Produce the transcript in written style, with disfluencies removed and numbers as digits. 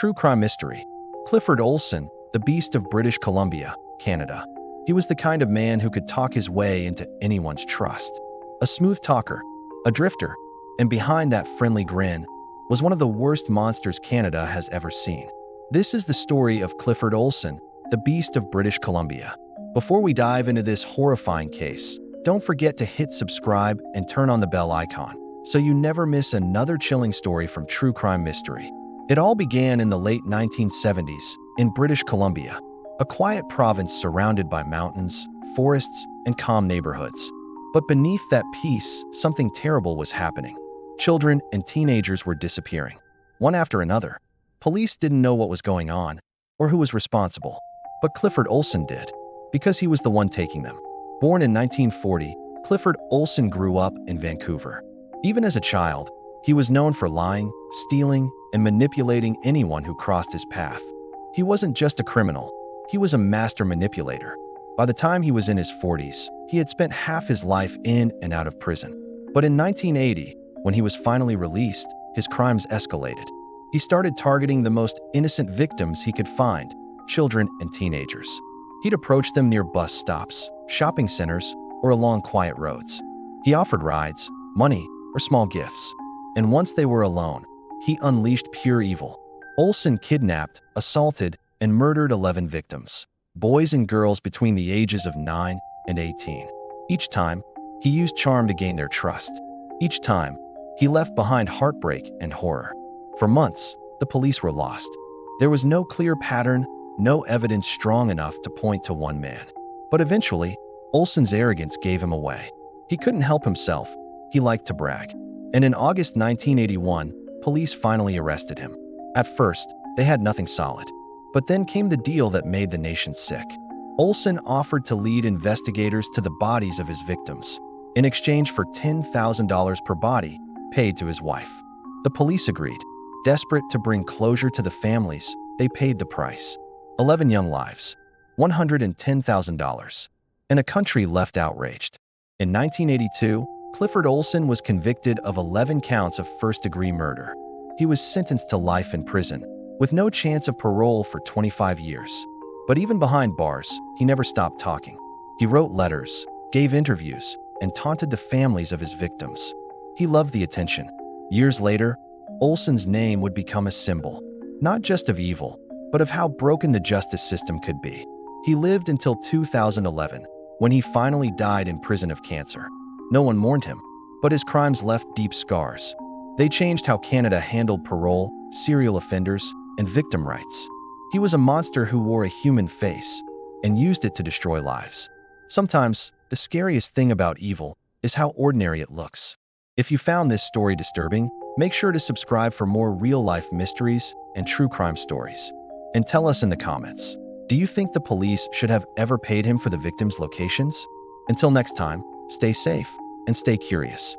True crime mystery. Clifford Olson, the Beast of British Columbia, Canada. He was the kind of man who could talk his way into anyone's trust. A smooth talker, a drifter, and behind that friendly grin was one of the worst monsters Canada has ever seen. This is the story of Clifford Olson, the Beast of British Columbia. Before we dive into this horrifying case, don't forget to hit subscribe and turn on the bell icon so you never miss another chilling story from True Crime Mystery. It all began in the late 1970s in British Columbia, a quiet province surrounded by mountains, forests, and calm neighborhoods. But beneath that peace, something terrible was happening. Children and teenagers were disappearing, one after another. Police didn't know what was going on or who was responsible, but Clifford Olson did, because he was the one taking them. Born in 1940, Clifford Olson grew up in Vancouver. Even as a child, he was known for lying, stealing, and manipulating anyone who crossed his path. He wasn't just a criminal, he was a master manipulator. By the time he was in his 40s, he had spent half his life in and out of prison. But in 1980, when he was finally released, his crimes escalated. He started targeting the most innocent victims he could find, children and teenagers. He'd approach them near bus stops, shopping centers, or along quiet roads. He offered rides, money, or small gifts. And once they were alone, he unleashed pure evil. Olson kidnapped, assaulted, and murdered 11 victims, boys and girls between the ages of 9 and 18. Each time, he used charm to gain their trust. Each time, he left behind heartbreak and horror. For months, the police were lost. There was no clear pattern, no evidence strong enough to point to one man. But eventually, Olson's arrogance gave him away. He couldn't help himself. He liked to brag. And in August 1981, police finally arrested him. At first, they had nothing solid. But then came the deal that made the nation sick. Olson offered to lead investigators to the bodies of his victims, in exchange for $10,000 per body paid to his wife. The police agreed. Desperate to bring closure to the families, they paid the price. 11 young lives, $110,000, and a country left outraged. In 1982, Clifford Olson was convicted of 11 counts of first-degree murder. He was sentenced to life in prison, with no chance of parole for 25 years. But even behind bars, he never stopped talking. He wrote letters, gave interviews, and taunted the families of his victims. He loved the attention. Years later, Olson's name would become a symbol, not just of evil, but of how broken the justice system could be. He lived until 2011, when he finally died in prison of cancer. No one mourned him, but his crimes left deep scars. They changed how Canada handled parole, serial offenders, and victim rights. He was a monster who wore a human face and used it to destroy lives. Sometimes, the scariest thing about evil is how ordinary it looks. If you found this story disturbing, make sure to subscribe for more real-life mysteries and true crime stories. And tell us in the comments, do you think the police should have ever paid him for the victims' locations? Until next time, stay safe and stay curious.